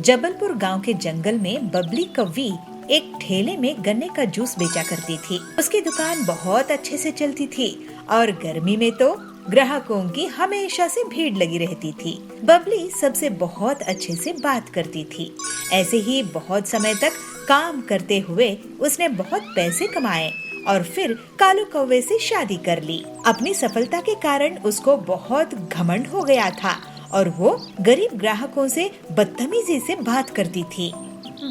जबलपुर गांव के जंगल में बबली कौवी एक ठेले में गन्ने का जूस बेचा करती थी। उसकी दुकान बहुत अच्छे से चलती थी और गर्मी में तो ग्राहकों की हमेशा से भीड़ लगी रहती थी। बबली सबसे बहुत अच्छे से बात करती थी। ऐसे ही बहुत समय तक काम करते हुए उसने बहुत पैसे कमाए और फिर कालू कौवे से शादी कर ली। अपनी सफलता के कारण उसको बहुत घमंड हो गया था और वो गरीब ग्राहकों से बदतमीजी से बात करती थी।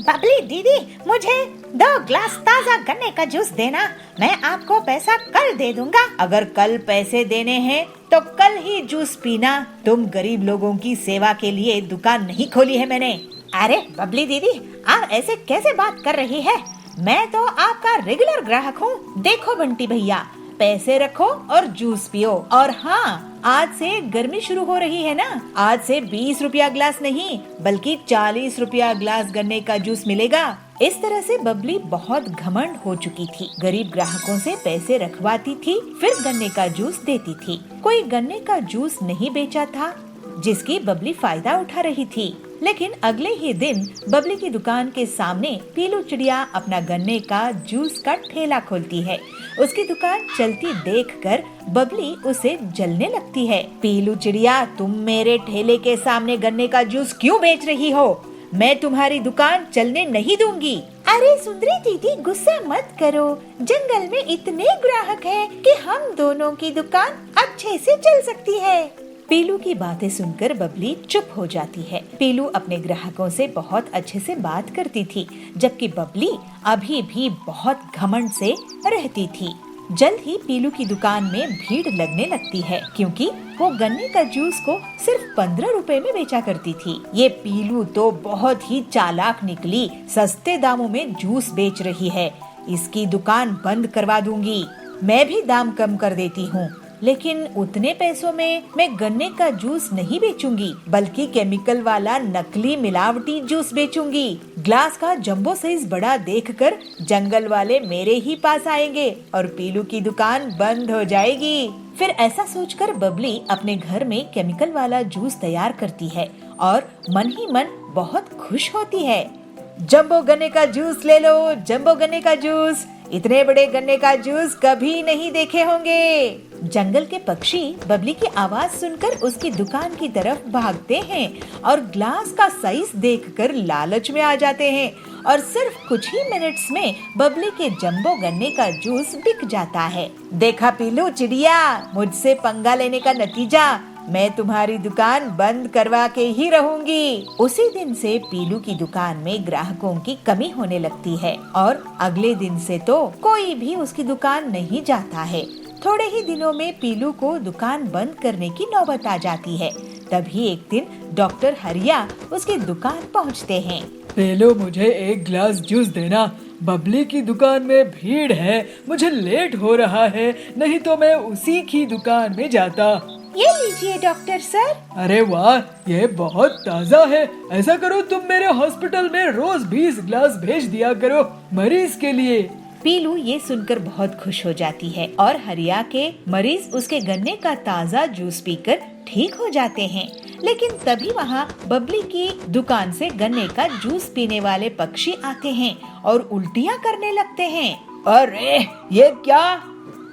बबली दीदी, मुझे 2 ग्लास ताज़ा गन्ने का जूस देना। मैं आपको पैसा कल दे दूंगा। अगर कल पैसे देने हैं तो कल ही जूस पीना। तुम गरीब लोगों की सेवा के लिए दुकान नहीं खोली है मैंने। अरे बबली दीदी, आप ऐसे कैसे बात कर रही है? मैं तो आपका रेगुलर ग्राहक हूँ। देखो बंटी भैया, पैसे रखो और जूस पियो। और हाँ, आज से गर्मी शुरू हो रही है ना, आज से 20 रुपया ग्लास नहीं बल्कि 40 रुपया ग्लास गन्ने का जूस मिलेगा। इस तरह से बबली बहुत घमंड हो चुकी थी। गरीब ग्राहकों से पैसे रखवाती थी, फिर गन्ने का जूस देती थी। कोई गन्ने का जूस नहीं बेचा था जिसकी बबली फायदा उठा रही थी। लेकिन अगले ही दिन बबली की दुकान के सामने पीलू चिड़िया अपना गन्ने का जूस का ठेला खोलती है। उसकी दुकान चलती देखकर बबली उसे जलने लगती है। पीलू चिड़िया, तुम मेरे ठेले के सामने गन्ने का जूस क्यों बेच रही हो? मैं तुम्हारी दुकान चलने नहीं दूंगी। अरे सुंदरी दीदी, गुस्सा मत करो। जंगल में इतने ग्राहक हैं कि हम दोनों की दुकान अच्छे से चल सकती है। पीलू की बातें सुनकर बबली चुप हो जाती है। पीलू अपने ग्राहकों से बहुत अच्छे से बात करती थी, जबकि बबली अभी भी बहुत घमंड से रहती थी। जल्द ही पीलू की दुकान में भीड़ लगने लगती है, क्योंकि वो गन्ने का जूस को सिर्फ 15 रुपए में बेचा करती थी। ये पीलू तो बहुत ही चालाक निकली, सस्ते दामों में जूस बेच रही है। इसकी दुकान बंद करवा दूंगी। मैं भी दाम कम कर देती हूँ, लेकिन उतने पैसों में मैं गन्ने का जूस नहीं बेचूंगी, बल्कि केमिकल वाला नकली मिलावटी जूस बेचूंगी। ग्लास का जंबो साइज बड़ा देखकर जंगल वाले मेरे ही पास आएंगे और पीलू की दुकान बंद हो जाएगी। फिर ऐसा सोचकर बबली अपने घर में केमिकल वाला जूस तैयार करती है और मन ही मन बहुत खुश होती है। जंबो गन्ने का जूस ले लो, जंबो गन्ने का जूस। इतने बड़े गन्ने का जूस कभी नहीं देखे होंगे। जंगल के पक्षी बबली की आवाज सुनकर उसकी दुकान की तरफ भागते हैं और ग्लास का साइज देखकर लालच में आ जाते हैं और सिर्फ कुछ ही मिनट्स में बबली के जंबो गन्ने का जूस बिक जाता है। देखा पीलू चिड़िया, मुझसे पंगा लेने का नतीजा, मैं तुम्हारी दुकान बंद करवा के ही रहूंगी। उसी दिन से पीलू की दुकान में ग्राहकों की कमी होने लगती है और अगले दिन से तो कोई भी उसकी दुकान नहीं जाता है। थोड़े ही दिनों में पीलू को दुकान बंद करने की नौबत आ जाती है। तभी एक दिन डॉक्टर हरिया उसकी दुकान पहुंचते हैं। पीलू, मुझे 1 गिलास जूस देना। बबली की दुकान में भीड़ है, मुझे लेट हो रहा है, नहीं तो मैं उसी की दुकान में जाता। ये लीजिए डॉक्टर सर। अरे वाह, ये बहुत ताज़ा है। ऐसा करो, तुम मेरे हॉस्पिटल में रोज 20 गिलास भेज दिया करो मरीज के लिए। पीलू ये सुनकर बहुत खुश हो जाती है और हरिया के मरीज उसके गन्ने का ताज़ा जूस पीकर ठीक हो जाते हैं। लेकिन तभी वहाँ बबली की दुकान से गन्ने का जूस पीने वाले पक्षी आते हैं और उल्टियाँ करने लगते हैं। अरे ये क्या,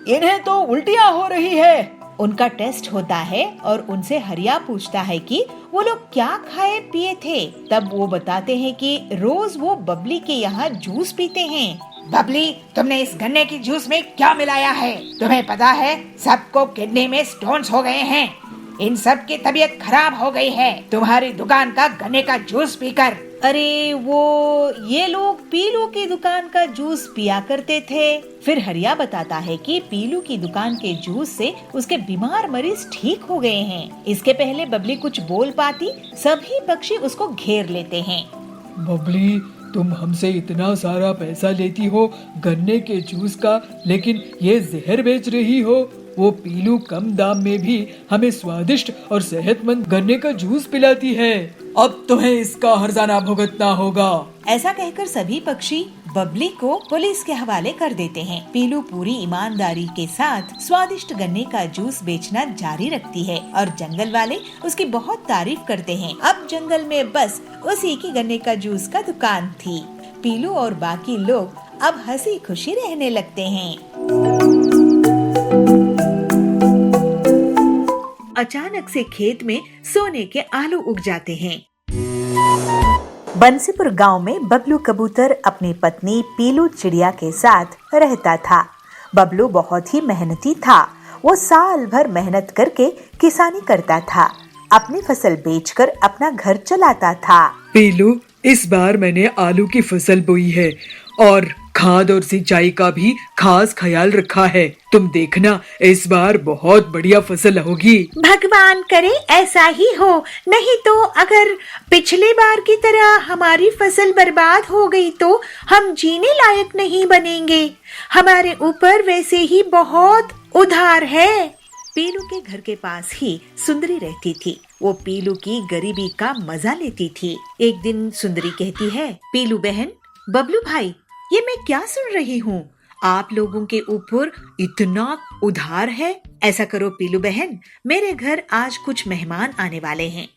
इन्हें तो उल्टियाँ हो रही है। उनका टेस्ट होता है और उनसे हरिया पूछता है कि वो लोग क्या खाए पिए थे। तब वो बताते हैं कि रोज वो बबली के यहाँ जूस पीते हैं। बबली, तुमने इस गन्ने की जूस में क्या मिलाया है? तुम्हें पता है सबको किडनी में स्टोन्स हो गए हैं। इन सब की तबीयत खराब हो गई है तुम्हारी दुकान का गन्ने का जूस पीकर। अरे ये लोग पीलू की दुकान का जूस पिया करते थे। फिर हरिया बताता है कि पीलू की दुकान के जूस से उसके बीमार मरीज ठीक हो गए हैं। इसके पहले बबली कुछ बोल पाती, सभी पक्षी उसको घेर लेते हैं। बबली, तुम हमसे इतना सारा पैसा लेती हो गन्ने के जूस का, लेकिन ये जहर बेच रही हो। वो पीलू कम दाम में भी हमें स्वादिष्ट और सेहतमंद गन्ने का जूस पिलाती है। अब तुम्हें इसका हर्जाना भुगतना होगा। ऐसा कहकर सभी पक्षी बबली को पुलिस के हवाले कर देते हैं। पीलू पूरी ईमानदारी के साथ स्वादिष्ट गन्ने का जूस बेचना जारी रखती है और जंगल वाले उसकी बहुत तारीफ करते हैं। अब जंगल में बस उसी की गन्ने का जूस का दुकान थी। पीलू और बाकी लोग अब हंसी खुशी रहने लगते हैं। अचानक से खेत में सोने के आलू उग जाते हैं। बंसीपुर गांव में बबलू कबूतर अपनी पत्नी पीलू चिड़िया के साथ रहता था। बबलू बहुत ही मेहनती था। वो साल भर मेहनत करके किसानी करता था, अपनी फसल बेचकर अपना घर चलाता था। पीलू, इस बार मैंने आलू की फसल बोई है और खाद और सिंचाई का भी खास ख्याल रखा है। तुम देखना, इस बार बहुत बढ़िया फसल होगी। भगवान करे ऐसा ही हो, नहीं तो अगर पिछले बार की तरह हमारी फसल बर्बाद हो गई तो हम जीने लायक नहीं बनेंगे। हमारे ऊपर वैसे ही बहुत उधार है। पीलू के घर के पास ही सुंदरी रहती थी। वो पीलू की गरीबी का मजा लेती थी। एक दिन सुंदरी कहती है, पीलू बहन, बबलू भाई, ये मैं क्या सुन रही हूँ? आप लोगों के ऊपर इतना उधार है। ऐसा करो पीलू बहन, मेरे घर आज कुछ मेहमान आने वाले हैं।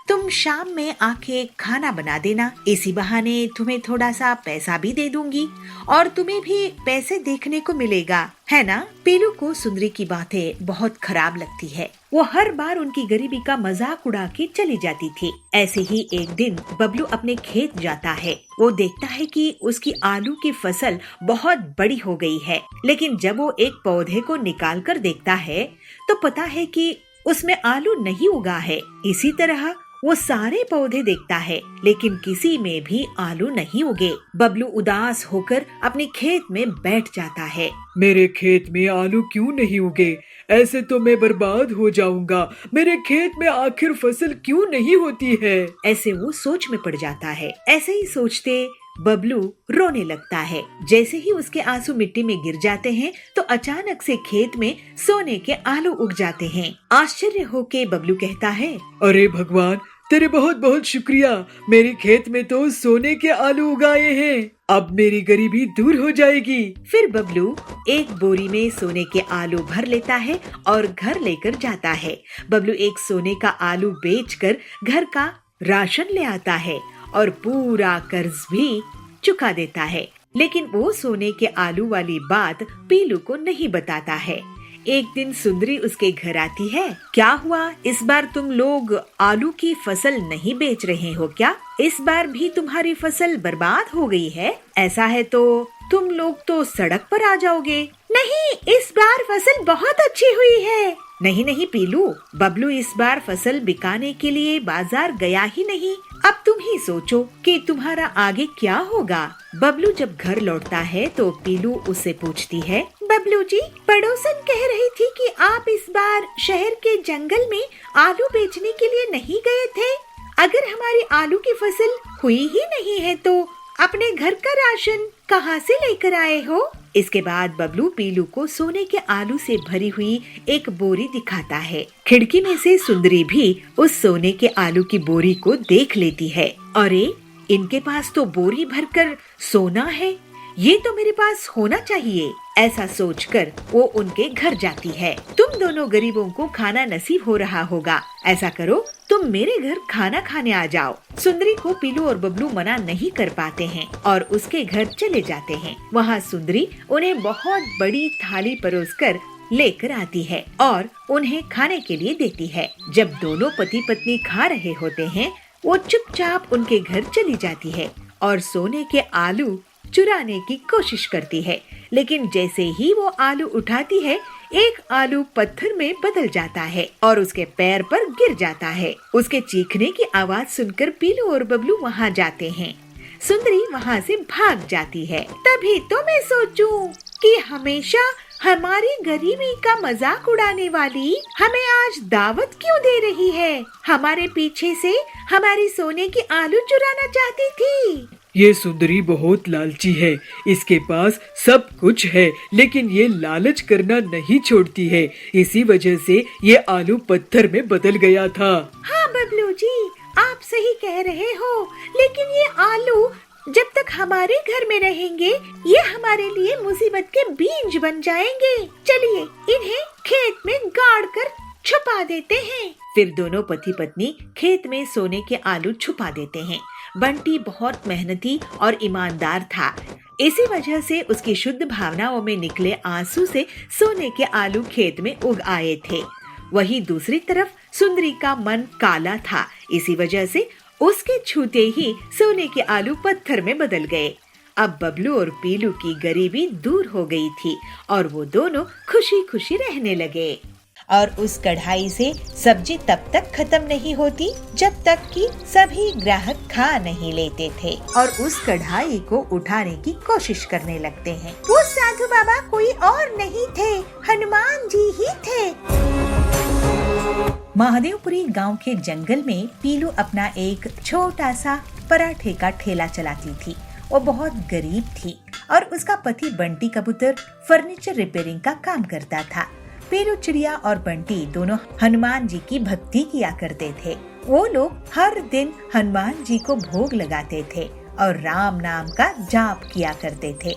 तुम शाम में आके खाना बना देना। इसी बहाने तुम्हें थोड़ा सा पैसा भी दे दूंगी और तुम्हें भी पैसे देखने को मिलेगा, है ना? पीलू को सुंदरी की बातें बहुत खराब लगती है। वो हर बार उनकी गरीबी का मजाक उड़ा के चली जाती थी। ऐसे ही एक दिन बबलू अपने खेत जाता है। वो देखता है कि उसकी आलू की फसल बहुत बड़ी हो गई है, लेकिन जब वो एक पौधे को निकाल कर देखता है तो पता है कि उसमें आलू नहीं उगा है। इसी तरह वो सारे पौधे देखता है, लेकिन किसी में भी आलू नहीं उगे। बबलू उदास होकर अपने खेत में बैठ जाता है। मेरे खेत में आलू क्यों नहीं उगे? ऐसे तो मैं बर्बाद हो जाऊंगा। मेरे खेत में आखिर फसल क्यों नहीं होती है? ऐसे वो सोच में पड़ जाता है। ऐसे ही सोचते बबलू रोने लगता है। जैसे ही उसके आंसू मिट्टी में गिर जाते हैं तो अचानक से खेत में सोने के आलू उग जाते हैं। आश्चर्य होके बबलू कहता है, अरे भगवान, तेरे बहुत बहुत शुक्रिया। मेरे खेत में तो सोने के आलू उगाए हैं। अब मेरी गरीबी दूर हो जाएगी। फिर बबलू एक बोरी में सोने के आलू भर लेता है और घर लेकर जाता है। बबलू एक सोने का आलू बेचकर घर का राशन ले आता है और पूरा कर्ज भी चुका देता है। लेकिन वो सोने के आलू वाली बात पीलू को नहीं बताता है। एक दिन सुंदरी उसके घर आती है। क्या हुआ, इस बार तुम लोग आलू की फसल नहीं बेच रहे हो क्या? इस बार भी तुम्हारी फसल बर्बाद हो गई है? ऐसा है तो तुम लोग तो सड़क पर आ जाओगे। नहीं, इस बार फसल बहुत अच्छी हुई है। नहीं नहीं पीलू, बबलू इस बार फसल बिकाने के लिए बाजार गया ही नहीं। अब तुम ही सोचो कि तुम्हारा आगे क्या होगा। बबलू जब घर लौटता है तो पीलू उससे पूछती है, बबलू जी, पड़ोसन कह रही थी कि आप इस बार शहर के जंगल में आलू बेचने के लिए नहीं गए थे। अगर हमारी आलू की फसल हुई ही नहीं है तो अपने घर का राशन कहाँ से लेकर आए हो? इसके बाद बबलू पीलू को सोने के आलू से भरी हुई एक बोरी दिखाता है। खिड़की में से सुंदरी भी उस सोने के आलू की बोरी को देख लेती है। अरे, इनके पास तो बोरी भरकर सोना है, ये तो मेरे पास होना चाहिए। ऐसा सोचकर वो उनके घर जाती है। तुम दोनों गरीबों को खाना नसीब हो रहा होगा। ऐसा करो, तुम मेरे घर खाना खाने आ जाओ। सुंदरी को पीलू और बबलू मना नहीं कर पाते हैं और उसके घर चले जाते हैं। वहाँ सुंदरी उन्हें बहुत बड़ी थाली परोसकर लेकर आती है और उन्हें खाने के लिए देती है। जब दोनों पति पत्नी खा रहे होते हैं, वो चुपचाप उनके घर चली जाती है और सोने के आलू चुराने की कोशिश करती है। लेकिन जैसे ही वो आलू उठाती है, एक आलू पत्थर में बदल जाता है और उसके पैर पर गिर जाता है। उसके चीखने की आवाज सुनकर पीलू और बबलू वहाँ जाते हैं। सुंदरी वहाँ से भाग जाती है। तभी तो मैं सोचूं कि हमेशा हमारी गरीबी का मजाक उड़ाने वाली हमें आज दावत क्यों दे रही है? हमारे पीछे से हमारी सोने की आलू चुराना चाहती थी। ये सुंदरी बहुत लालची है। इसके पास सब कुछ है, लेकिन ये लालच करना नहीं छोड़ती है। इसी वजह से ये आलू पत्थर में बदल गया था। हाँ बबलू जी, आप सही कह रहे हो, लेकिन ये आलू जब तक हमारे घर में रहेंगे ये हमारे लिए मुसीबत के बीज बन जाएंगे। चलिए इन्हें खेत में गाड़ कर छुपा देते हैं। फिर दोनों पति पत्नी खेत में सोने के आलू छुपा देते हैं। बंटी बहुत मेहनती और ईमानदार था, इसी वजह से उसकी शुद्ध भावनाओं में निकले आंसू से सोने के आलू खेत में उग आए थे। वहीं दूसरी तरफ सुंदरी का मन काला था, इसी वजह से उसके छूते ही सोने के आलू पत्थर में बदल गए। अब बबलू और पीलू की गरीबी दूर हो गई थी और वो दोनों खुशी खुशी रहने लगे। और उस कढ़ाई से सब्जी तब तक खत्म नहीं होती जब तक कि सभी ग्राहक खा नहीं लेते थे और उस कढ़ाई को उठाने की कोशिश करने लगते हैं। वो साधु बाबा कोई और नहीं थे, हनुमान जी ही थे। महादेवपुरी गांव के जंगल में पीलू अपना एक छोटा सा पराठे का ठेला चलाती थी। वो बहुत गरीब थी और उसका पति बंटी कबूतर फर्नीचर रिपेयरिंग का काम करता था। पीलू चिड़िया और बंटी दोनों हनुमान जी की भक्ति किया करते थे। वो लोग हर दिन हनुमान जी को भोग लगाते थे और राम नाम का जाप किया करते थे।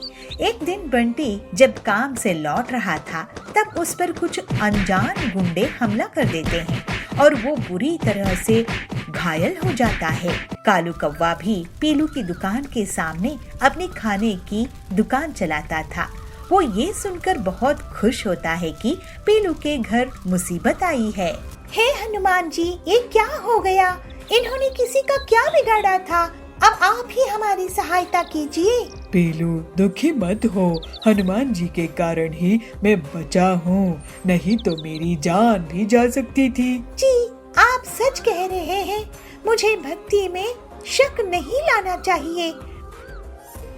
एक दिन बंटी जब काम से लौट रहा था तब उस पर कुछ अनजान गुंडे हमला कर देते हैं और वो बुरी तरह से घायल हो जाता है। कालू कौवा भी पीलू की दुकान के सामने अपने खाने की दुकान चलाता था। वो ये सुनकर बहुत खुश होता है कि पीलू के घर मुसीबत आई है। हे हनुमान जी, ये क्या हो गया? इन्होंने किसी का क्या बिगाड़ा था? अब आप ही हमारी सहायता कीजिए। पीलू दुखी मत हो, हनुमान जी के कारण ही मैं बचा हूँ, नहीं तो मेरी जान भी जा सकती थी। जी आप सच कह रहे हैं, मुझे भक्ति में शक नहीं लाना चाहिए।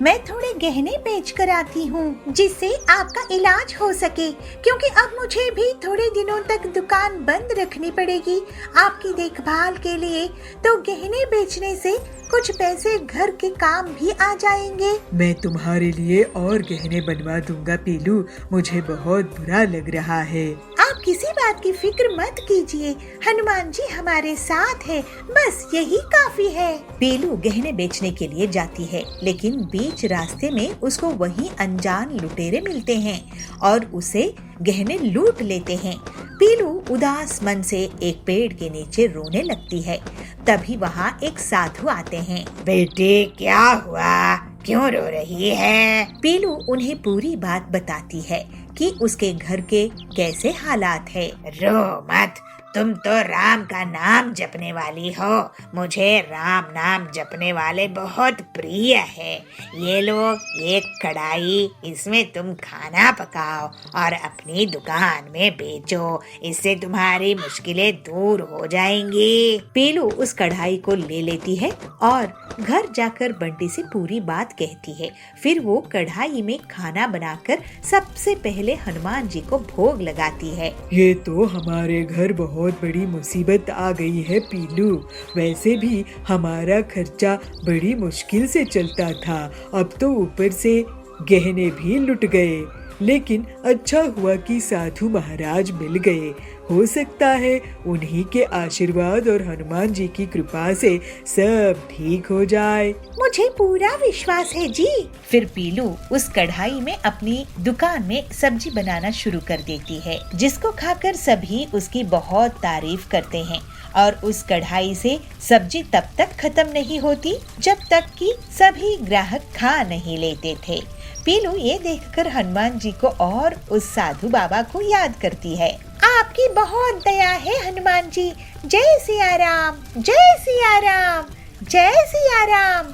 मैं थोड़े गहने बेच कर आती हूँ जिससे आपका इलाज हो सके, क्योंकि अब मुझे भी थोड़े दिनों तक दुकान बंद रखनी पड़ेगी आपकी देखभाल के लिए। तो गहने बेचने से कुछ पैसे घर के काम भी आ जाएंगे। मैं तुम्हारे लिए और गहने बनवा दूंगा पीलू, मुझे बहुत बुरा लग रहा है। आप किसी बात की फिक्र मत कीजिए, हनुमान जी हमारे साथ है, बस यही काफी है। पीलू गहने बेचने के लिए जाती है, लेकिन बीच रास्ते में उसको वहीं अनजान लुटेरे मिलते हैं और उसे गहने लूट लेते हैं। पीलू उदास मन से एक पेड़ के नीचे रोने लगती है। तभी वहाँ एक साधु आते हैं। बेटे क्या हुआ, क्यों रो रही है? पीलू उन्हें पूरी बात बताती है कि उसके घर के कैसे हालात है। रो मत, तुम तो राम का नाम जपने वाली हो। मुझे राम नाम जपने वाले बहुत प्रिय है। ये लो एक कढ़ाई, इसमें तुम खाना पकाओ और अपनी दुकान में बेचो, इससे तुम्हारी मुश्किलें दूर हो जाएंगी। पीलू उस कढ़ाई को ले लेती है और घर जाकर बंटी से पूरी बात कहती है। फिर वो कढ़ाई में खाना बनाकर सबसे पहले हनुमान जी को भोग लगाती है। ये तो हमारे घर बहुत बड़ी मुसीबत आ गई है पीलू। वैसे भी हमारा खर्चा बड़ी मुश्किल से चलता था, अब तो ऊपर से गहने भी लुट गए। लेकिन अच्छा हुआ कि साधु महाराज मिल गए। हो सकता है उन्हीं के आशीर्वाद और हनुमान जी की कृपा से सब ठीक हो जाए। मुझे पूरा विश्वास है जी। फिर पीलू उस कढ़ाई में अपनी दुकान में सब्जी बनाना शुरू कर देती है, जिसको खाकर सभी उसकी बहुत तारीफ करते हैं। और उस कढ़ाई से सब्जी तब तक खत्म नहीं होती जब तक कि सभी ग्राहक खा नहीं लेते थे। पीलू ये देखकर हनुमान जी को और उस साधु बाबा को याद करती है। आपकी बहुत दया है हनुमान जी। जय सिया राम, जय सिया राम, जय सिया राम।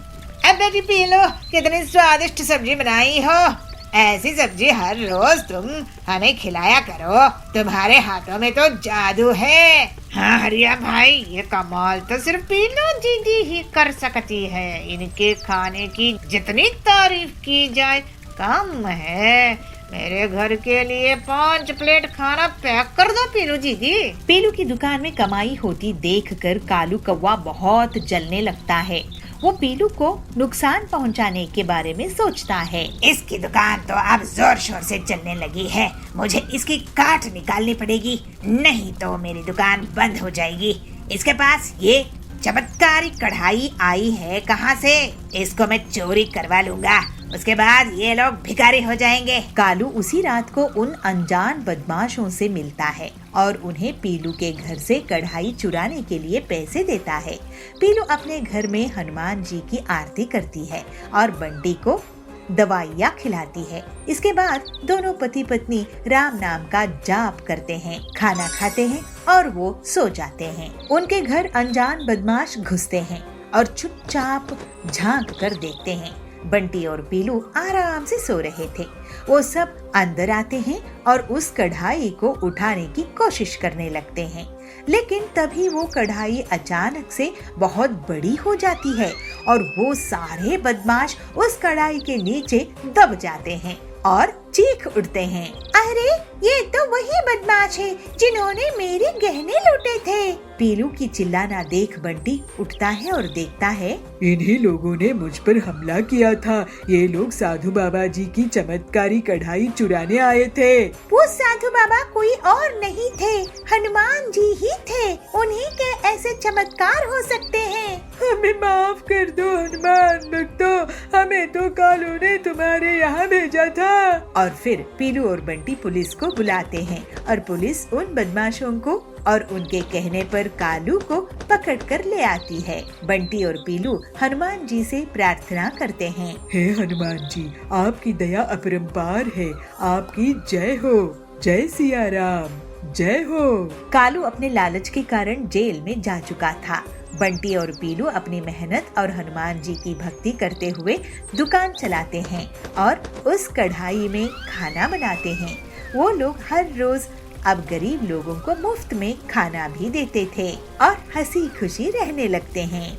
अब बेटी पीलू, कितनी स्वादिष्ट सब्जी बनाई हो। ऐसी सब्जी हर रोज तुम हमें खिलाया करो, तुम्हारे हाथों में तो जादू है। हाँ हरिया भाई, ये कमाल तो सिर्फ पीलू दीदी ही कर सकती है। इनके खाने की जितनी तारीफ की जाए कम है। मेरे घर के लिए 5 प्लेट खाना पैक कर दो पीलू दीदी। पीलू की दुकान में कमाई होती देखकर कालू कौवा बहुत जलने लगता है। वो पीलू को नुकसान पहुंचाने के बारे में सोचता है। इसकी दुकान तो अब जोर शोर से चलने लगी है, मुझे इसकी काट निकालनी पड़ेगी, नहीं तो मेरी दुकान बंद हो जाएगी। इसके पास ये चमत्कारी कढ़ाई आई है कहाँ से? इसको मैं चोरी करवा लूंगा, उसके बाद ये लोग भिखारी हो जाएंगे। कालू उसी रात को उन अनजान बदमाशों से मिलता है और उन्हें पीलू के घर से कढ़ाई चुराने के लिए पैसे देता है। पीलू अपने घर में हनुमान जी की आरती करती है और बंटी को दवाइयाँ खिलाती है। इसके बाद दोनों पति पत्नी राम नाम का जाप करते हैं, खाना खाते हैं और वो सो जाते हैं। उनके घर अनजान बदमाश घुसते हैं और चुपचाप झांक कर देखते हैं। बंटी और पीलू आराम से सो रहे थे। वो सब अंदर आते हैं और उस कढ़ाई को उठाने की कोशिश करने लगते हैं, लेकिन तभी वो कढ़ाई अचानक से बहुत बड़ी हो जाती है और वो सारे बदमाश उस कढ़ाई के नीचे दब जाते हैं और चीख उठते हैं, अरे ये तो वही बदमाश है जिन्होंने मेरे गहने लूटे थे। पीलू की चिल्लाना देख बंटी उठता है और देखता है, इन्हीं लोगों ने मुझ पर हमला किया था। ये लोग साधु बाबा जी की चमत्कारी कढ़ाई चुराने आए थे। वो साधु बाबा कोई और नहीं थे, हनुमान जी ही थे। उन्हीं के ऐसे चमत्कार हो सकते हैं। हमें माफ कर दो हनुमान भक्तों, हमें तो कालू ने तुम्हारे यहाँ भेजा था। और फिर पीलू और बंटी पुलिस को बुलाते हैं और पुलिस उन बदमाशों को और उनके कहने पर कालू को पकड़कर ले आती है। बंटी और पीलू हनुमान जी से प्रार्थना करते हैं, हे हनुमान जी, आपकी दया अपरंपार है, आपकी जय हो। जय सिया राम, जय हो। कालू अपने लालच के कारण जेल में जा चुका था। बंटी और पीलू अपनी मेहनत और हनुमान जी की भक्ति करते हुए दुकान चलाते हैं और उस कढ़ाई में खाना बनाते हैं। वो लोग हर रोज अब गरीब लोगों को मुफ्त में खाना भी देते थे और हंसी खुशी रहने लगते हैं।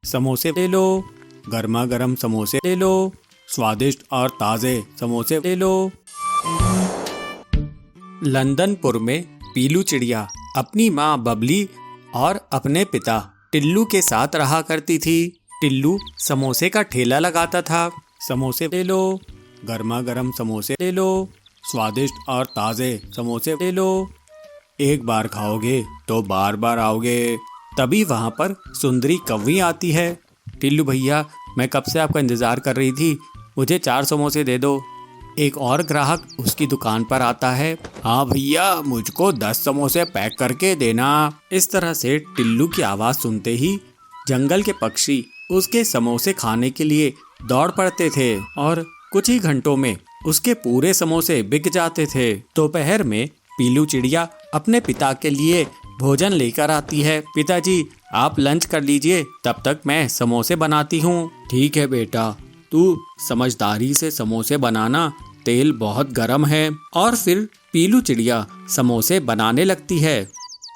समोसे ले लो, गर्मा गर्म समोसे ले लो, स्वादिष्ट और ताजे समोसे ले लो। लंदनपुर में पीलू चिड़िया अपनी माँ बबली और अपने पिता टिल्लू के साथ रहा करती थी। टिल्लू समोसे का ठेला लगाता था। समोसे ले लो, गर्मा गर्म समोसे ले लो, स्वादिष्ट और ताज़े समोसे ले लो। एक बार खाओगे तो बार बार आओगे। तभी वहाँ पर सुंदरी कौवी आती है। टिल्लू भैया, मैं कब से आपका इंतज़ार कर रही थी, मुझे 4 समोसे दे दो। एक और ग्राहक उसकी दुकान पर आता है, हाँ भैया, मुझको 10 समोसे पैक करके देना। इस तरह से टिल्लू की आवाज़ सुनते ही जंगल के पक्षी उसके समोसे खाने के लिए दौड़ पड़ते थे और कुछ ही घंटों में उसके पूरे समोसे बिक जाते थे। दोपहर में पीलू चिड़िया अपने पिता के लिए भोजन लेकर आती है। पिताजी, आप लंच कर लीजिए, तब तक मैं समोसे बनाती हूँ। ठीक है बेटा, तू समझदारी से समोसे बनाना, तेल बहुत गर्म है। और फिर पीलू चिड़िया समोसे बनाने लगती है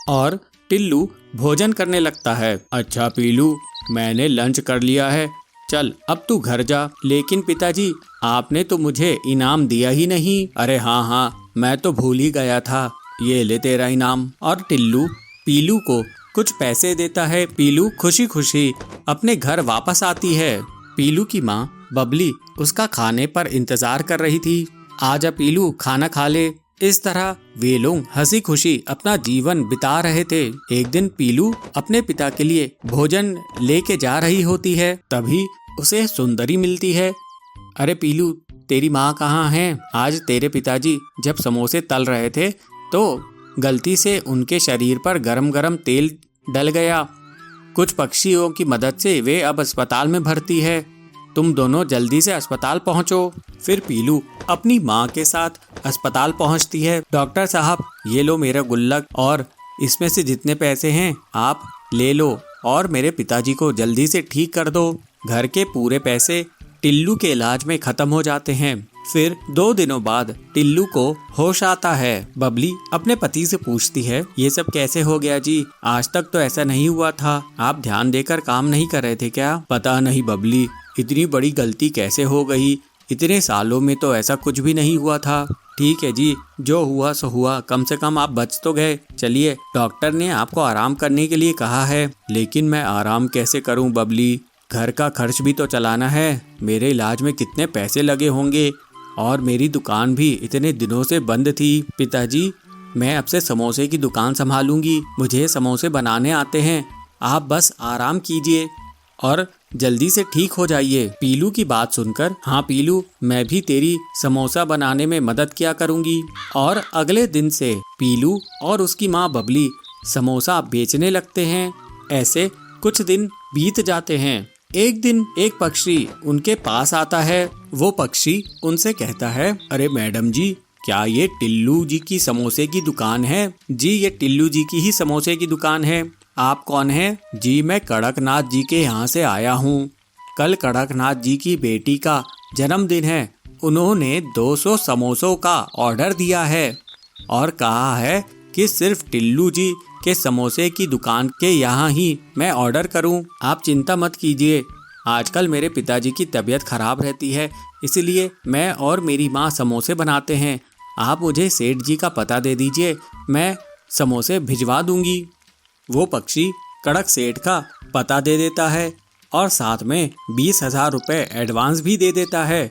और टिल्लू भोजन करने लगता है। अच्छा पीलू, मैंने लंच कर लिया है, चल अब तू घर जा। लेकिन पिताजी, आपने तो मुझे इनाम दिया ही नहीं। अरे हाँ, मैं तो भूल ही गया था, ये ले तेरा इनाम। और टिल्लू पीलू को कुछ पैसे देता है। पीलू खुशी खुशी अपने घर वापस आती है। पीलू की माँ बबली उसका खाने पर इंतजार कर रही थी। आजा पीलू, खाना खा ले। इस तरह वे लोग हंसी खुशी अपना जीवन बिता रहे थे। एक दिन पीलू अपने पिता के लिए भोजन लेके जा रही होती है। तभी उसे सुंदरी मिलती है। अरे पीलू, तेरी माँ कहाँ है? आज तेरे पिताजी जब समोसे तल रहे थे तो गलती से उनके शरीर पर गरम गरम तेल डल गया। कुछ पक्षियों की मदद से वे अब अस्पताल में भर्ती है। तुम दोनों जल्दी से अस्पताल पहुंचो। फिर पीलू अपनी माँ के साथ अस्पताल पहुंचती है। डॉक्टर साहब, ये लो मेरा गुल्लक और इसमें से जितने पैसे हैं आप ले लो और मेरे पिताजी को जल्दी से ठीक कर दो। घर के पूरे पैसे टिल्लू के इलाज में खत्म हो जाते हैं। फिर 2 दिनों बाद टिल्लू को होश आता है। बबली अपने पति से पूछती है, ये सब कैसे हो गया जी? आज तक तो ऐसा नहीं हुआ था। आप ध्यान देकर काम नहीं कर रहे थे क्या? पता नहीं बबली, इतनी बड़ी गलती कैसे हो गई? इतने सालों में तो ऐसा कुछ भी नहीं हुआ था। ठीक है जी, जो हुआ सो हुआ, कम से कम आप बच तो गए। चलिए, डॉक्टर ने आपको आराम करने के लिए कहा है। लेकिन मैं आराम कैसे करूं बबली? घर का खर्च भी तो चलाना है। मेरे इलाज में कितने पैसे लगे होंगे और मेरी दुकान भी इतने दिनों से बंद थी। पिताजी, मैं अब से समोसे की दुकान संभालूंगी। मुझे समोसे बनाने आते हैं, आप बस आराम कीजिए और जल्दी से ठीक हो जाइए। पीलू की बात सुनकर, हाँ पीलू, मैं भी तेरी समोसा बनाने में मदद किया करूंगी। और अगले दिन से पीलू और उसकी माँ बबली समोसा बेचने लगते हैं। ऐसे कुछ दिन बीत जाते हैं। एक दिन एक पक्षी उनके पास आता है। वो पक्षी उनसे कहता है, अरे मैडम जी, क्या ये टिल्लू जी की समोसे की दुकान है? जी, ये टिल्लू जी की ही समोसे की दुकान है। आप कौन हैं? जी, मैं कड़कनाथ जी के यहाँ से आया हूँ। कल कड़कनाथ जी की बेटी का जन्मदिन है। उन्होंने 200 समोसों का ऑर्डर दिया है और कहा है कि सिर्फ टिल्लू जी के समोसे की दुकान के यहाँ ही मैं ऑर्डर करूँ। आप चिंता मत कीजिए, आजकल मेरे पिताजी की तबीयत खराब रहती है, इसलिए मैं और मेरी माँ समोसे बनाते हैं। आप मुझे सेठ जी का पता दे दीजिए, मैं समोसे भिजवा दूंगी। वो पक्षी कड़क सेठ का पता दे देता है और साथ में 20,000 रुपये एडवांस भी दे देता है।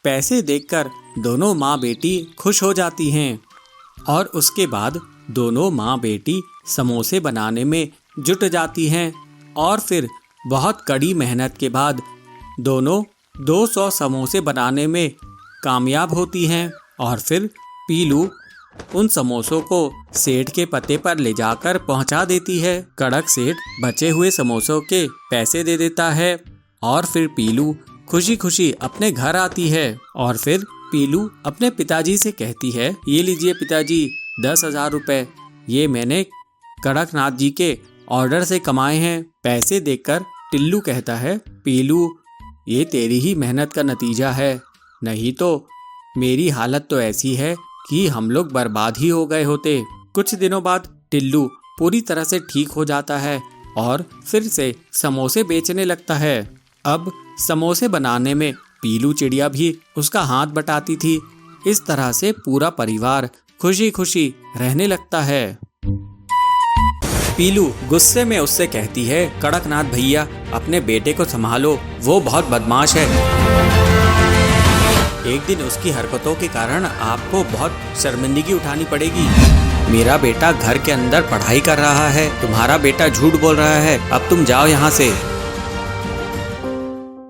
पैसे देखकर दोनों माँ बेटी खुश हो जाती हैं और उसके बाद दोनों माँ बेटी समोसे बनाने में जुट जाती हैं और फिर बहुत कड़ी मेहनत के बाद दोनों 200 समोसे बनाने में कामयाब होती हैं। और फिर पीलू उन समोसों को सेठ के पते पर ले जाकर पहुंचा देती है। कड़क सेठ बचे हुए समोसों के पैसे दे देता है और फिर पीलू खुशी खुशी अपने घर आती है। और फिर पीलू अपने पिताजी से कहती है, ये लीजिए पिताजी 10,000 रुपये, ये मैंने कड़कनाथ जी के ऑर्डर से कमाए हैं। पैसे देखकर टिल्लू कहता है, पीलू, ये तेरी ही मेहनत का नतीजा है, नहीं तो मेरी हालत तो ऐसी है कि हम लोग बर्बाद ही हो गए होते। कुछ दिनों बाद टिल्लू पूरी तरह से ठीक हो जाता है और फिर से समोसे बेचने लगता है। अब समोसे बनाने में पीलू चिड़िया भी उसका हाथ बटाती थी। इस तरह से पूरा परिवार खुशी खुशी रहने लगता है। पीलू गुस्से में उससे कहती है, कड़कनाथ भैया, अपने बेटे को संभालो, वो बहुत बदमाश है। एक दिन उसकी हरकतों के कारण आपको बहुत शर्मिंदगी उठानी पड़ेगी। मेरा बेटा घर के अंदर पढ़ाई कर रहा है, तुम्हारा बेटा झूठ बोल रहा है, अब तुम जाओ यहाँ से।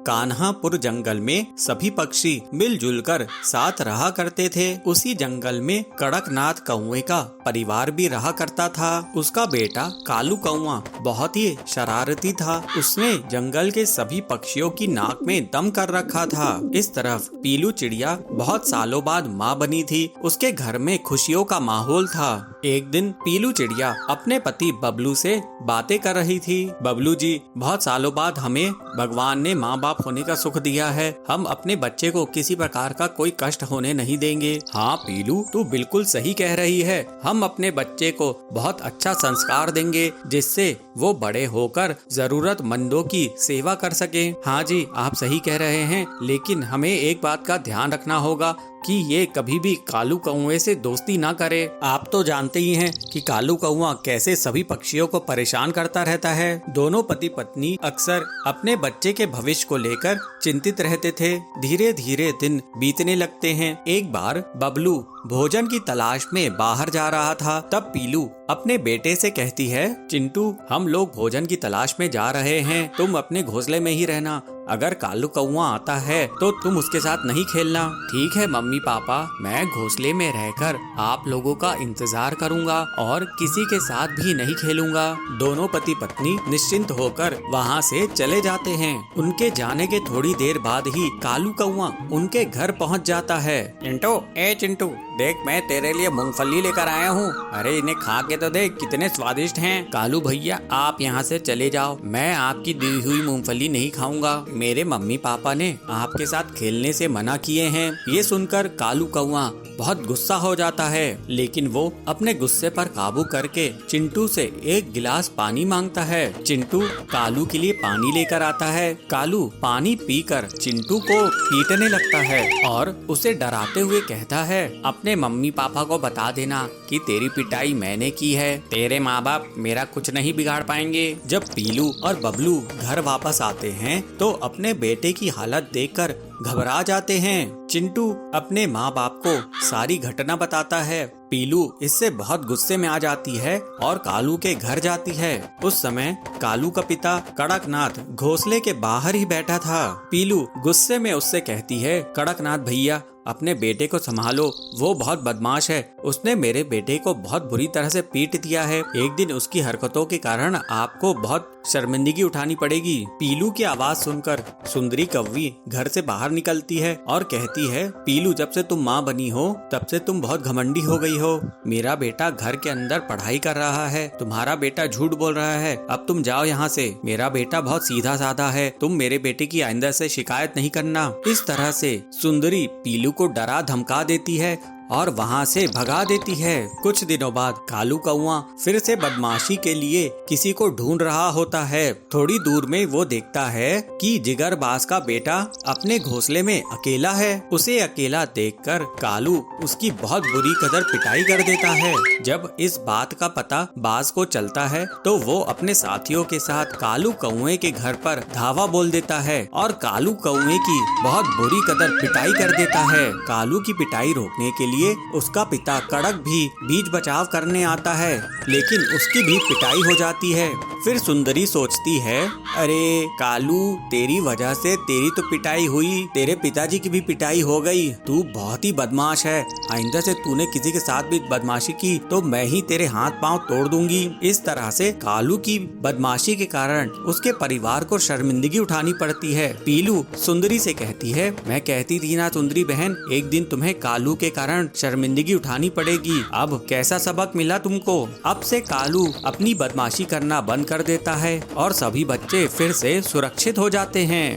कान्हापुर जंगल में सभी पक्षी मिलजुल कर साथ रहा करते थे। उसी जंगल में कड़कनाथ कौवे का परिवार भी रहा करता था। उसका बेटा कालू कौवा बहुत ही शरारती था। उसने जंगल के सभी पक्षियों की नाक में दम कर रखा था। इस तरफ पीलू चिड़िया बहुत सालों बाद माँ बनी थी। उसके घर में खुशियों का माहौल था। एक दिन पीलू चिड़िया अपने पति बबलू से बातें कर रही थी। बबलू जी, बहुत सालों बाद हमें भगवान ने माँ बाप होने का सुख दिया है। हम अपने बच्चे को किसी प्रकार का कोई कष्ट होने नहीं देंगे। हाँ पीलू, तू बिल्कुल सही कह रही है। हम अपने बच्चे को बहुत अच्छा संस्कार देंगे जिससे वो बड़े होकर जरूरतमंदों की सेवा कर सके। हाँ जी, आप सही कह रहे हैं, लेकिन हमें एक बात का ध्यान रखना होगा कि ये कभी भी कालू कौवे से दोस्ती ना करे। आप तो जानते ही हैं कि कालू कौवा कैसे सभी पक्षियों को परेशान करता रहता है। दोनों पति पत्नी अक्सर अपने बच्चे के भविष्य को लेकर चिंतित रहते थे। धीरे धीरे दिन बीतने लगते हैं। एक बार बबलू भोजन की तलाश में बाहर जा रहा था। तब पीलू अपने बेटे से कहती है, चिंटू, हम लोग भोजन की तलाश में जा रहे हैं, तुम अपने घोंसले में ही रहना। अगर कालू कौवा आता है तो तुम उसके साथ नहीं खेलना। ठीक है मम्मी पापा, मैं घोंसले में रहकर आप लोगों का इंतजार करूंगा और किसी के साथ भी नहीं खेलूंगा। दोनों पति पत्नी निश्चिंत होकर वहाँ से चले जाते हैं। उनके जाने के थोड़ी देर बाद ही कालू कौवा उनके घर पहुँच जाता है। चिंटू, ए चिंटू, देख मैं तेरे लिए मूंगफली लेकर आया हूँ। अरे इन्हें खा के तो देख, कितने स्वादिष्ट हैं। कालू भैया, आप यहाँ से चले जाओ, मैं आपकी दी हुई मूंगफली नहीं खाऊंगा। मेरे मम्मी पापा ने आपके साथ खेलने से मना किए हैं। ये सुनकर कालू कौवा बहुत गुस्सा हो जाता है, लेकिन वो अपने गुस्से पर काबू करके चिंटू से एक गिलास पानी मांगता है। चिंटू कालू के लिए पानी लेकर आता है। कालू पानी पीकर चिंटू को पीटने लगता है और उसे डराते हुए कहता है, अपने मम्मी पापा को बता देना कि तेरी पिटाई मैंने की है। तेरे माँ बाप मेरा कुछ नहीं बिगाड़ पाएंगे। जब पीलू और बबलू घर वापस आते हैं तो अपने बेटे की हालत देखकर घबरा जाते हैं। चिंटू अपने माँ बाप को सारी घटना बताता है। पीलू इससे बहुत गुस्से में आ जाती है और कालू के घर जाती है। उस समय कालू का पिता कड़कनाथ घोंसले के बाहर ही बैठा था। पीलू गुस्से में उससे कहती है, कड़कनाथ भैया अपने बेटे को संभालो, वो बहुत बदमाश है। उसने मेरे बेटे को बहुत बुरी तरह से पीट दिया है। एक दिन उसकी हरकतों के कारण आपको बहुत शर्मिंदगी उठानी पड़ेगी। पीलू की आवाज सुनकर सुंदरी कौवी घर से बाहर निकलती है और कहती है, पीलू जब से तुम माँ बनी हो तब से तुम बहुत घमंडी हो गई हो। मेरा बेटा घर के अंदर पढ़ाई कर रहा है, तुम्हारा बेटा झूठ बोल रहा है। अब तुम जाओ यहाँ से। मेरा बेटा बहुत सीधा साधा है, तुम मेरे बेटे की आइंदा से शिकायत नहीं करना। इस तरह से सुंदरी पीलू को डरा धमका देती है और वहाँ से भगा देती है। कुछ दिनों बाद कालू कौआ फिर से बदमाशी के लिए किसी को ढूंढ रहा होता है। थोड़ी दूर में वो देखता है कि जिगरबाज का बेटा अपने घोंसले में अकेला है। उसे अकेला देखकर कालू उसकी बहुत बुरी कदर पिटाई कर देता है। जब इस बात का पता बाज को चलता है तो वो अपने साथियों के साथ कालू कौए के घर पर धावा बोल देता है और कालू कौए की बहुत बुरी कदर पिटाई कर देता है। कालू की पिटाई रोकने के लिए उसका पिता कड़क भी बीच बचाव करने आता है, लेकिन उसकी भी पिटाई हो जाती है। फिर सुंदरी सोचती है, अरे कालू तेरी वजह से तेरी तो पिटाई हुई, तेरे पिताजी की भी पिटाई हो गई। तू बहुत ही बदमाश है, आइंदा से तूने किसी के साथ भी बदमाशी की तो मैं ही तेरे हाथ पांव तोड़ दूंगी। इस तरह से कालू की बदमाशी के कारण उसके परिवार को शर्मिंदगी उठानी पड़ती है। पीलू सुंदरी से कहती है, मैं कहती थी ना सुंदरी बहन, एक दिन तुम्हें कालू के कारण शर्मिंदगी उठानी पड़ेगी। अब कैसा सबक मिला तुमको? अब से कालू अपनी बदमाशी करना बंद कर देता है और सभी बच्चे फिर से सुरक्षित हो जाते हैं।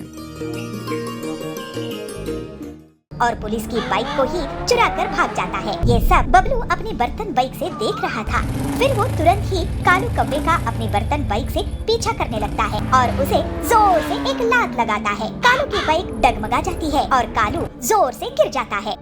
और पुलिस की बाइक को ही चुरा कर भाग जाता है। ये सब बबलू अपनी बर्तन बाइक से देख रहा था। फिर वो तुरंत ही कालू कौवे का अपनी बर्तन बाइक से पीछा करने लगता है और उसे जोर से एक लात लगाता है। कालू की बाइक डगमगा जाती है और कालू जोर से गिर जाता है।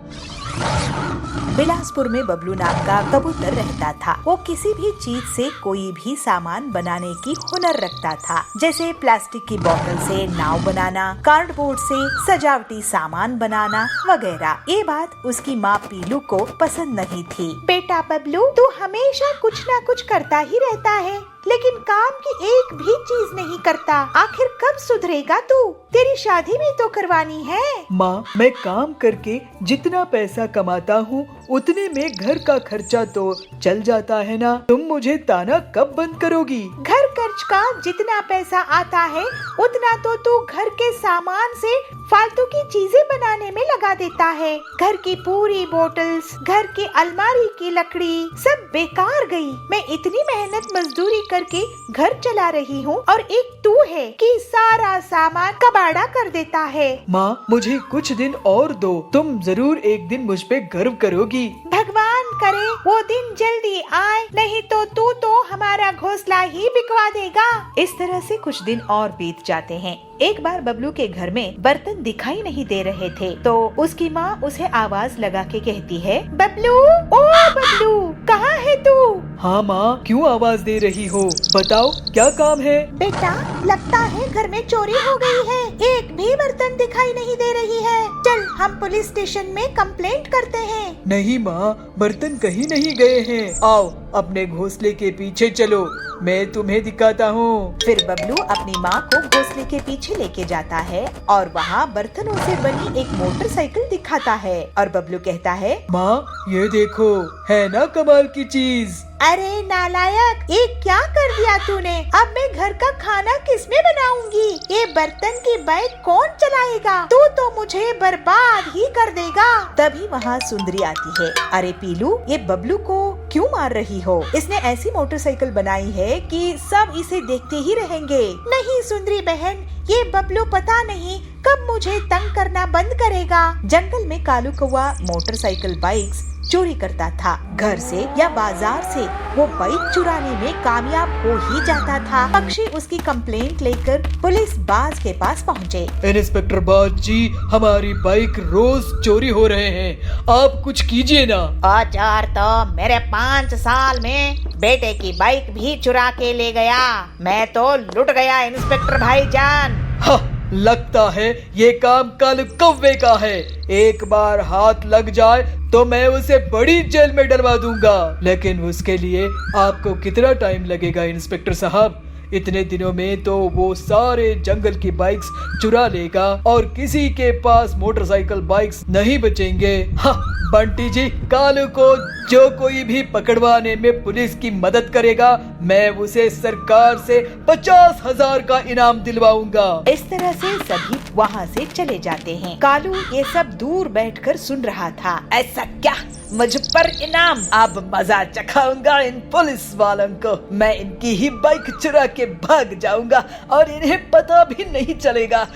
बिलासपुर में बबलू नाम का कबूतर रहता था। वो किसी भी चीज से कोई भी सामान बनाने की हुनर रखता था, जैसे प्लास्टिक की बोतल से नाव बनाना, कार्डबोर्ड से सजावटी सामान बनाना वगैरह। ये बात उसकी माँ पीलू को पसंद नहीं थी। बेटा बबलू, तू हमेशा कुछ न कुछ करता ही रहता है, लेकिन काम की एक भी चीज नहीं करता। आखिर कब सुधरेगा तू? तेरी शादी भी तो करवानी है। माँ, मैं काम करके जितना पैसा कमाता हूँ उतने में घर का खर्चा तो चल जाता है ना। तुम मुझे ताना कब बंद करोगी? घर खर्च का जितना पैसा आता है उतना तो तू घर के सामान से फालतू की चीजें बनाने में लगा देता है। घर की पूरी बोतल्स, घर की अलमारी की लकड़ी सब बेकार गई। मैं इतनी मेहनत मजदूरी करके घर चला रही हूँ और एक तू है कि सारा सामान कबाड़ा कर देता है। माँ, मुझे कुछ दिन और दो, तुम जरूर एक दिन मुझ पे गर्व करोगी। भगवान करे वो दिन जल्दी आए, नहीं तो तू तो हमारा घोंसला ही बिकवा देगा। इस तरह से कुछ दिन और बीत जाते हैं। एक बार बबलू के घर में बर्तन दिखाई नहीं दे रहे थे तो उसकी माँ उसे आवाज लगा के कहती है, बबलू, ओ बबलू, कहाँ है तू? हाँ माँ, क्यों आवाज दे रही हो? बताओ क्या काम है? बेटा, लगता है घर में चोरी हो गई है। एक भी बर्तन दिखाई नहीं दे रही है। चल हम पुलिस स्टेशन में कंप्लेंट करते हैं। नहीं माँ, बर्तन कहीं नहीं गए हैं। आओ अपने घोंसले के पीछे चलो, मैं तुम्हें दिखाता हूँ। फिर बबलू अपनी माँ को घोंसले के पीछे लेके जाता है और वहाँ बर्तनों से बनी एक मोटरसाइकिल दिखाता है और बबलू कहता है, माँ ये देखो, है ना कमाल की चीज। अरे नालायक, ये क्या कर दिया तूने? अब मैं घर का खाना किसमें बनाऊंगी? ये बर्तन की बाइक कौन चलाएगा? तू तो मुझे बर्बाद ही कर देगा। तभी वहाँ सुंदरी आती है। अरे पीलू, ये बबलू को क्यों मार रही हो? इसने ऐसी मोटरसाइकिल बनाई है कि सब इसे देखते ही रहेंगे। नहीं सुंदरी बहन, ये बबलू पता नहीं कब मुझे तंग करना बंद करेगा। जंगल में कालू कौवा मोटरसाइकिल बाइक्स चोरी करता था। घर से या बाजार से वो बाइक चुराने में कामयाब हो ही जाता था। पक्षी उसकी कंप्लेंट लेकर पुलिस बाज के पास पहुँचे। इंस्पेक्टर बाज जी, हमारी बाइक रोज चोरी हो रहे हैं, आप कुछ कीजिए ना। औजार तो मेरे 5 साल में बेटे की बाइक भी चुरा के ले गया। मैं तो लुट गया इंस्पेक्टर भाईजान। हाँ, लगता है ये काम कालू कौवे का है। एक बार हाथ लग जाए तो मैं उसे बड़ी जेल में डलवा दूंगा। लेकिन उसके लिए आपको कितना टाइम लगेगा इंस्पेक्टर साहब? इतने दिनों में तो वो सारे जंगल की बाइक्स चुरा लेगा और किसी के पास मोटरसाइकिल बाइक्स नहीं बचेंगे। हाँ, बंटी जी, कालू को जो कोई भी पकड़वाने में पुलिस की मदद करेगा, मैं उसे सरकार से 50,000 का इनाम दिलवाऊंगा। इस तरह से सभी वहाँ से चले जाते हैं। कालू ये सब दूर बैठकर सुन रहा था। ऐसा क्या? मुझ पर इनाम? अब मजा चखाऊंगा इन पुलिस वालों को। मैं इनकी ही बाइक चुरा के भाग जाऊंगा और इन्हें पता भी नहीं चलेगा।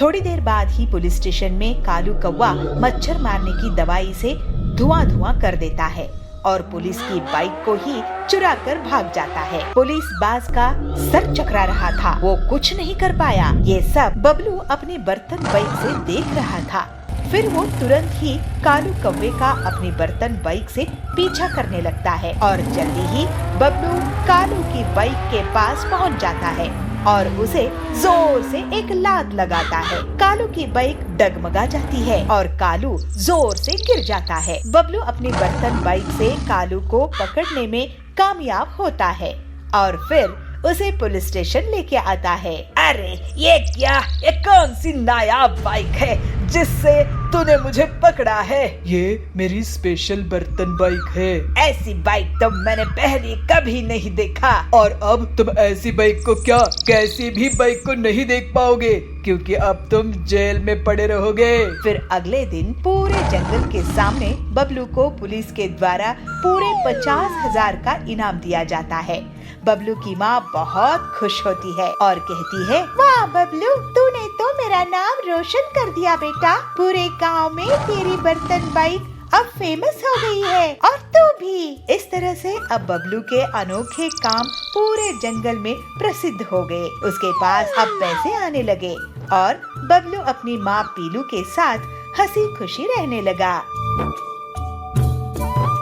थोड़ी देर बाद ही पुलिस स्टेशन में कालू कौवा मच्छर मारने की दवाई से धुआं कर देता है और पुलिस की बाइक को ही चुरा कर भाग जाता है। पुलिस बाज का सर चकरा रहा था, वो कुछ नहीं कर पाया। ये सब बबलू अपनी बर्तन बाइक से देख रहा था। फिर वो तुरंत ही कालू कौवे का अपनी बर्तन बाइक से पीछा करने लगता है और जल्दी ही बबलू कालू की बाइक के पास पहुंच जाता है और उसे जोर से एक लात लगाता है। कालू की बाइक डगमगा जाती है और कालू जोर से गिर जाता है। बबलू अपनी बर्तन बाइक से कालू को पकड़ने में कामयाब होता है और फिर उसे पुलिस स्टेशन लेके आता है। अरे ये क्या? ये कौन सी नायाब बाइक है जिससे तूने मुझे पकड़ा है? ये मेरी स्पेशल बर्तन बाइक है। ऐसी बाइक तो मैंने पहले कभी नहीं देखा। और अब तुम ऐसी बाइक को क्या कैसी भी बाइक को नहीं देख पाओगे, क्योंकि अब तुम जेल में पड़े रहोगे। फिर अगले दिन पूरे जंगल के सामने बबलू को पुलिस के द्वारा पूरे 50,000 का इनाम दिया जाता है। बबलू की माँ बहुत खुश होती है और कहती है, वाह बबलू, तूने तो मेरा नाम रोशन कर दिया बेटा। पूरे गांव में तेरी बर्तन बाइक अब फेमस हो गई है और तू भी। इस तरह से अब बबलू के अनोखे काम पूरे जंगल में प्रसिद्ध हो गए। उसके पास अब पैसे आने लगे और बबलू अपनी माँ पीलू के साथ हंसी खुशी रहने लगा।